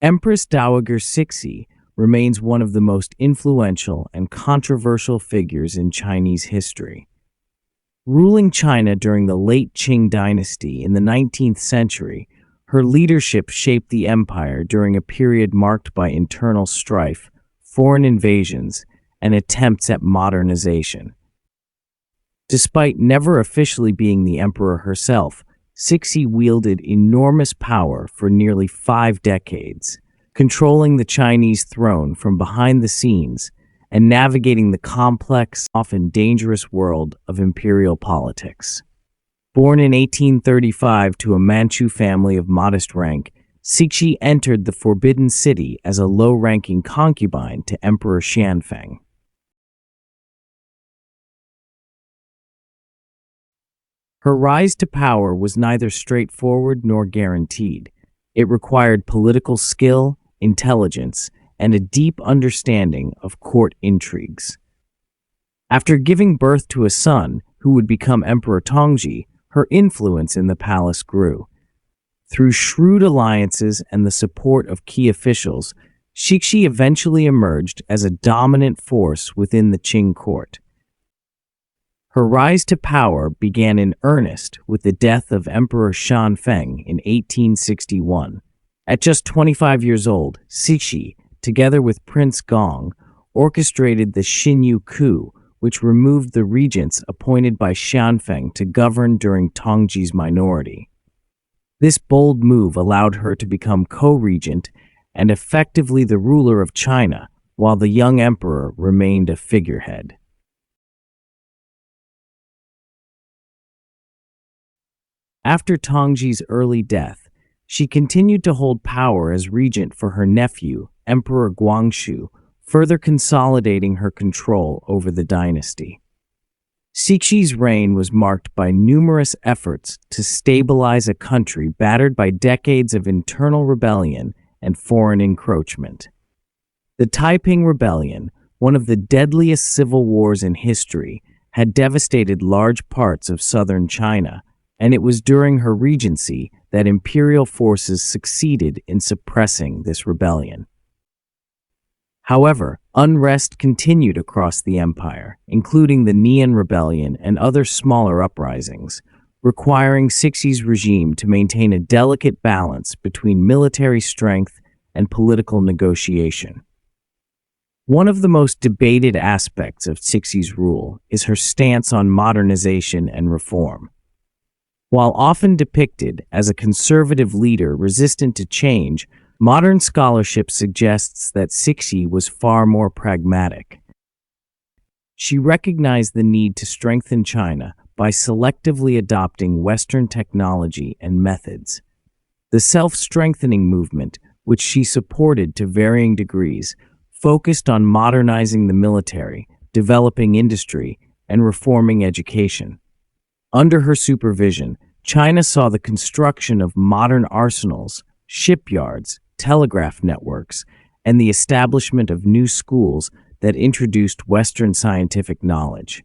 Empress Dowager Cixi remains one of the most influential and controversial figures in Chinese history. Ruling China during the late Qing dynasty in the 19th century, her leadership shaped the empire during a period marked by internal strife, foreign invasions, and attempts at modernization. Despite never officially being the emperor herself, Cixi wielded enormous power for nearly 5 decades, controlling the Chinese throne from behind the scenes and navigating the complex, often dangerous world of imperial politics. Born in 1835 to a Manchu family of modest rank, Cixi entered the Forbidden City as a low-ranking concubine to Emperor Xianfeng. Her rise to power was neither straightforward nor guaranteed. It required political skill, intelligence, and a deep understanding of court intrigues. After giving birth to a son who would become Emperor Tongji, her influence in the palace grew. Through shrewd alliances and the support of key officials, Cixi eventually emerged as a dominant force within the Qing court. Her rise to power began in earnest with the death of Emperor Xianfeng in 1861. At just 25 years old, Cixi, together with Prince Gong, orchestrated the Xinyou Coup, which removed the regents appointed by Xianfeng to govern during Tongji's minority. This bold move allowed her to become co-regent and effectively the ruler of China, while the young emperor remained a figurehead. After Tongji's early death, she continued to hold power as regent for her nephew, Emperor Guangxu, further consolidating her control over the dynasty. Cixi's reign was marked by numerous efforts to stabilize a country battered by decades of internal rebellion and foreign encroachment. The Taiping Rebellion, one of the deadliest civil wars in history, had devastated large parts of southern China, and it was during her regency that imperial forces succeeded in suppressing this rebellion. However, unrest continued across the empire, including the Nian Rebellion and other smaller uprisings, requiring Cixi's regime to maintain a delicate balance between military strength and political negotiation. One of the most debated aspects of Cixi's rule is her stance on modernization and reform. While often depicted as a conservative leader resistant to change, modern scholarship suggests that Cixi was far more pragmatic. She recognized the need to strengthen China by selectively adopting Western technology and methods. The self-strengthening movement, which she supported to varying degrees, focused on modernizing the military, developing industry, and reforming education. Under her supervision, China saw the construction of modern arsenals, shipyards, telegraph networks, and the establishment of new schools that introduced Western scientific knowledge.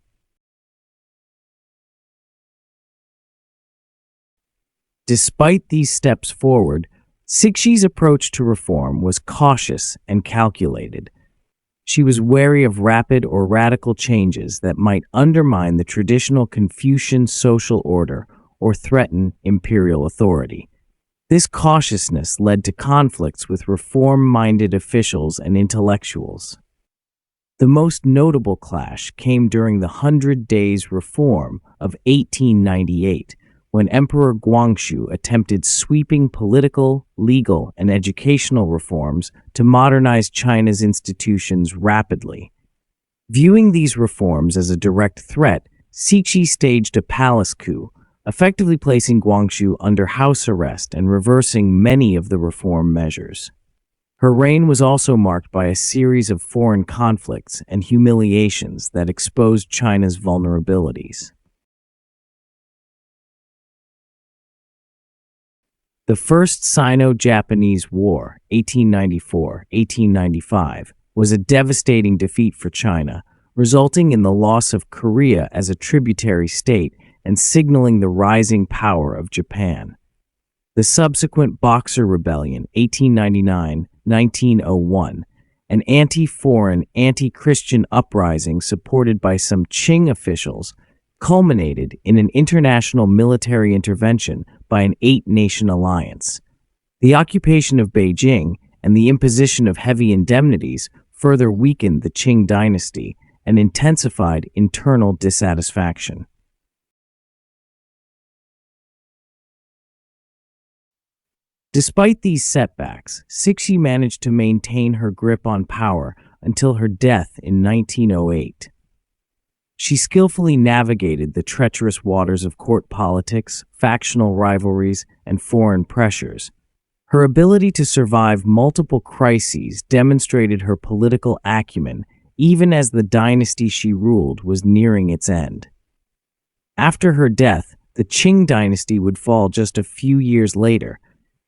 Despite these steps forward, Cixi's approach to reform was cautious and calculated. She was wary of rapid or radical changes that might undermine the traditional Confucian social order or threaten imperial authority. This cautiousness led to conflicts with reform-minded officials and intellectuals. The most notable clash came during the 100 Days Reform of 1898, when Emperor Guangxu attempted sweeping political, legal, and educational reforms to modernize China's institutions rapidly. Viewing these reforms as a direct threat, Cixi staged a palace coup, effectively placing Guangxu under house arrest and reversing many of the reform measures. Her reign was also marked by a series of foreign conflicts and humiliations that exposed China's vulnerabilities. The First Sino-Japanese War, 1894-1895, was a devastating defeat for China, resulting in the loss of Korea as a tributary state and signaling the rising power of Japan. The subsequent Boxer Rebellion, 1899-1901, an anti-foreign, anti-Christian uprising supported by some Qing officials, culminated in an international military intervention by an 8-nation alliance. The occupation of Beijing and the imposition of heavy indemnities further weakened the Qing dynasty and intensified internal dissatisfaction. Despite these setbacks, Cixi managed to maintain her grip on power until her death in 1908. She skillfully navigated the treacherous waters of court politics, factional rivalries, and foreign pressures. Her ability to survive multiple crises demonstrated her political acumen even as the dynasty she ruled was nearing its end. After her death, the Qing dynasty would fall just a few years later,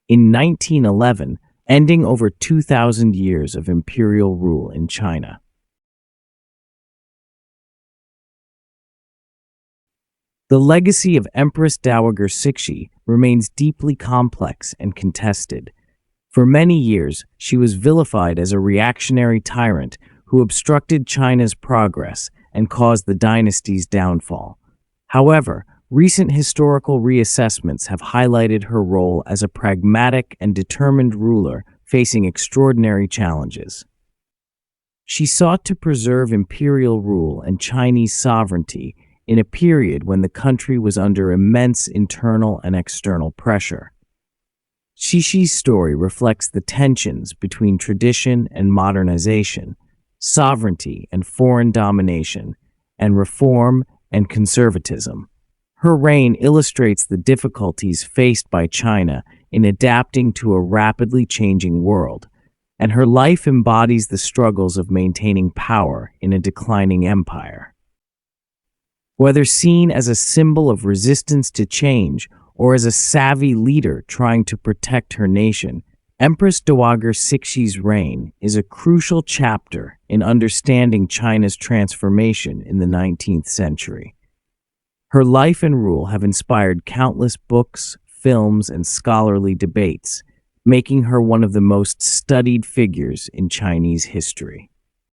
in 1911, ending over 2,000 years of imperial rule in China. The legacy of Empress Dowager Cixi remains deeply complex and contested. For many years, she was vilified as a reactionary tyrant who obstructed China's progress and caused the dynasty's downfall. However, recent historical reassessments have highlighted her role as a pragmatic and determined ruler facing extraordinary challenges. She sought to preserve imperial rule and Chinese sovereignty in a period when the country was under immense internal and external pressure. Cixi's story reflects the tensions between tradition and modernization, sovereignty and foreign domination, and reform and conservatism. Her reign illustrates the difficulties faced by China in adapting to a rapidly changing world, and her life embodies the struggles of maintaining power in a declining empire. Whether seen as a symbol of resistance to change or as a savvy leader trying to protect her nation, Empress Dowager Cixi's reign is a crucial chapter in understanding China's transformation in the 19th century. Her life and rule have inspired countless books, films, and scholarly debates, making her one of the most studied figures in Chinese history.